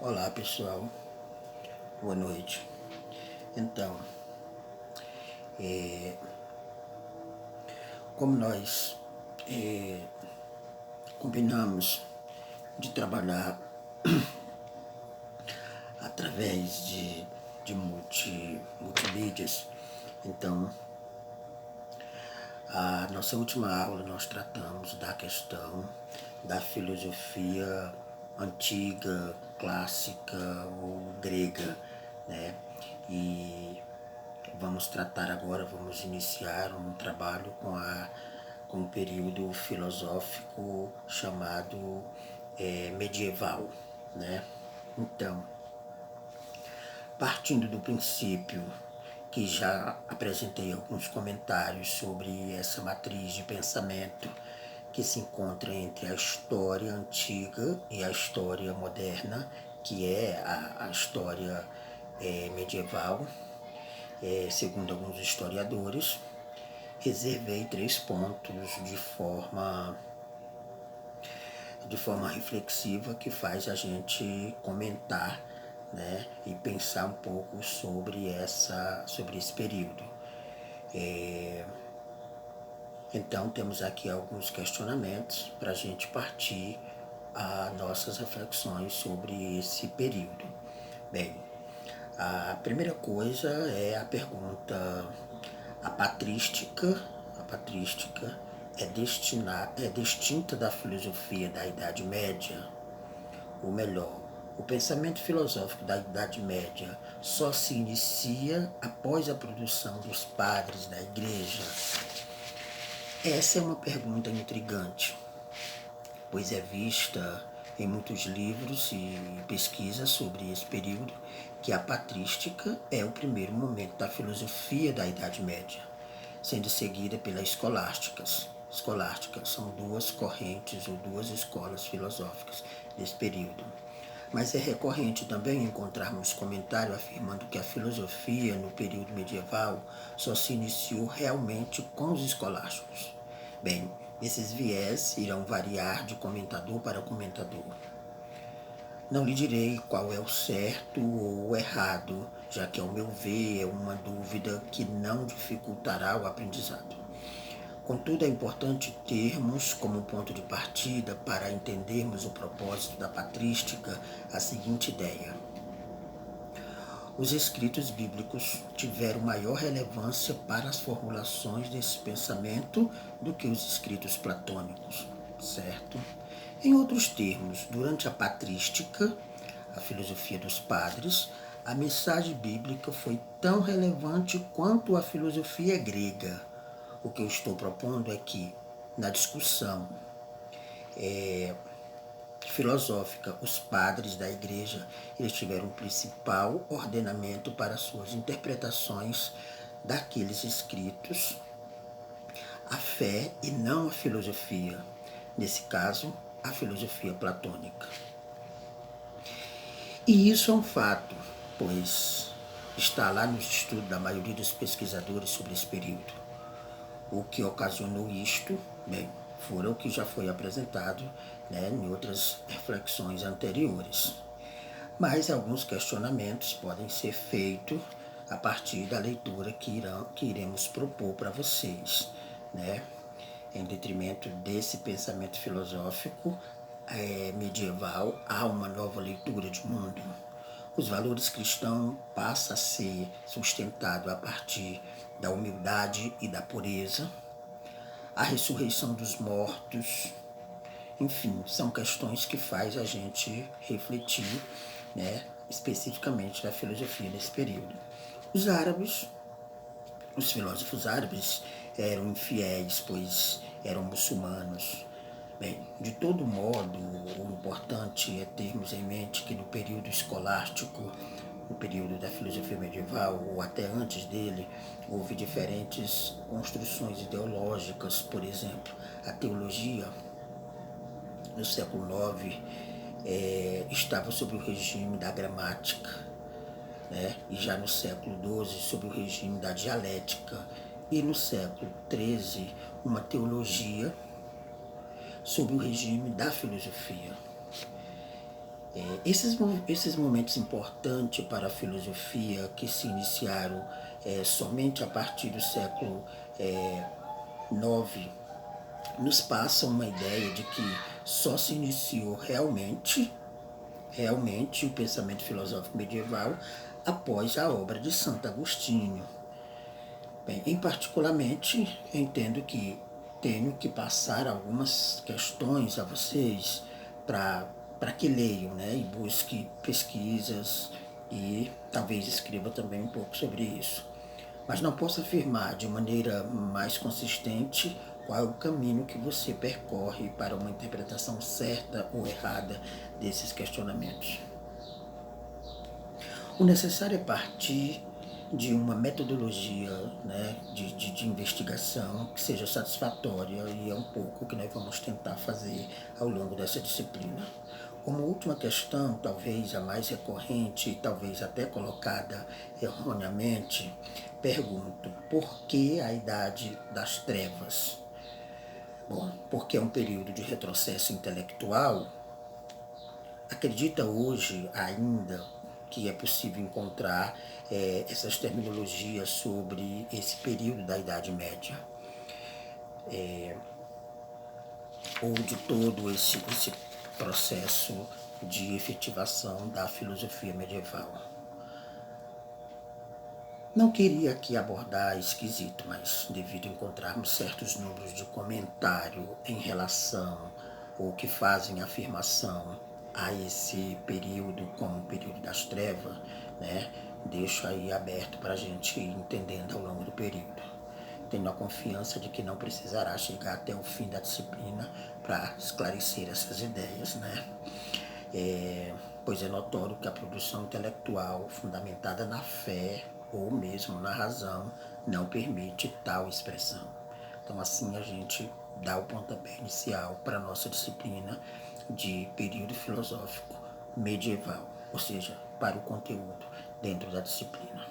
Olá pessoal, boa noite. Então, como nós combinamos de trabalhar através de multimídias, então a nossa última aula nós tratamos da questão da filosofia antiga, clássica ou grega, né? E vamos tratar agora, vamos iniciar um trabalho com um período filosófico chamado medieval, né? Então, partindo do princípio que já apresentei alguns comentários sobre essa matriz de pensamento que se encontra entre a história antiga e a história moderna, que é a história medieval, segundo alguns historiadores, reservei 3 pontos de forma reflexiva que faz a gente comentar, né, e pensar um pouco sobre esse período. Então temos aqui alguns questionamentos para a gente partir a nossas reflexões sobre esse período. Bem, a primeira coisa é a pergunta: a patrística é distinta da filosofia da Idade Média? Ou melhor, o pensamento filosófico da Idade Média só se inicia após a produção dos padres da Igreja? Essa é uma pergunta intrigante, pois é vista em muitos livros e pesquisas sobre esse período que a patrística é o primeiro momento da filosofia da Idade Média, sendo seguida pelas escolásticas. Escolásticas são 2 correntes ou 2 escolas filosóficas desse período. Mas é recorrente também encontrarmos comentário afirmando que a filosofia no período medieval só se iniciou realmente com os escolásticos. Bem, esses viés irão variar de comentador para comentador. Não lhe direi qual é o certo ou o errado, já que, ao meu ver, é uma dúvida que não dificultará o aprendizado. Contudo, é importante termos como ponto de partida para entendermos o propósito da patrística a seguinte ideia: os escritos bíblicos tiveram maior relevância para as formulações desse pensamento do que os escritos platônicos, certo? Em outros termos, durante a patrística, a filosofia dos padres, a mensagem bíblica foi tão relevante quanto a filosofia grega. O que eu estou propondo é que, na discussão filosófica, os padres da Igreja eles tiveram o principal ordenamento para suas interpretações daqueles escritos, a fé e não a filosofia, nesse caso, a filosofia platônica. E isso é um fato, pois está lá nos estudos da maioria dos pesquisadores sobre esse período. O que ocasionou isto, bem, fora o que já foi apresentado, né, em outras reflexões anteriores. Mas alguns questionamentos podem ser feitos a partir da leitura que iremos propor para vocês, né? Em detrimento desse pensamento filosófico medieval, há uma nova leitura de mundo. Os valores cristãos passam a ser sustentados a partir da humildade e da pureza, a ressurreição dos mortos, enfim, são questões que faz a gente refletir, né, especificamente da filosofia nesse período. Os árabes, os filósofos árabes eram infiéis, pois eram muçulmanos. Bem, de todo modo, o importante é termos em mente que no período escolástico, no período da filosofia medieval, ou até antes dele, houve diferentes construções ideológicas. Por exemplo, a teologia, no século IX, estava sob o regime da gramática, né? E já no século XII, sob o regime da dialética, e no século XIII, uma teologia sob o regime da filosofia. Esses momentos importantes para a filosofia que se iniciaram somente a partir do século IX nos passam uma ideia de que só se iniciou realmente o pensamento filosófico medieval após a obra de Santo Agostinho. Bem, em particularmente, entendo que tenho que passar algumas questões a vocês para que leiam, né, e busquem pesquisas e talvez escreva também um pouco sobre isso. Mas não posso afirmar de maneira mais consistente qual é o caminho que você percorre para uma interpretação certa ou errada desses questionamentos. O necessário é partir de uma metodologia, né, de investigação que seja satisfatória, e é um pouco o que nós vamos tentar fazer ao longo dessa disciplina. Uma última questão, talvez a mais recorrente e talvez até colocada erroneamente, pergunto: por que a Idade das Trevas? Bom, porque é um período de retrocesso intelectual. Acredita hoje ainda que é possível encontrar essas terminologias sobre esse período da Idade Média, ou de todo esse processo de efetivação da filosofia medieval. Não queria aqui abordar esquisito, mas devido a encontrarmos certos números de comentário em relação ou que fazem afirmação a esse período como o período das trevas, né, deixo aí aberto para a gente ir entendendo ao longo do período. Tenho a confiança de que não precisará chegar até o fim da disciplina para esclarecer essas ideias, né? Pois é notório que a produção intelectual fundamentada na fé ou mesmo na razão não permite tal expressão. Então assim a gente dá o pontapé inicial para a nossa disciplina de período filosófico medieval, ou seja, para o conteúdo dentro da disciplina.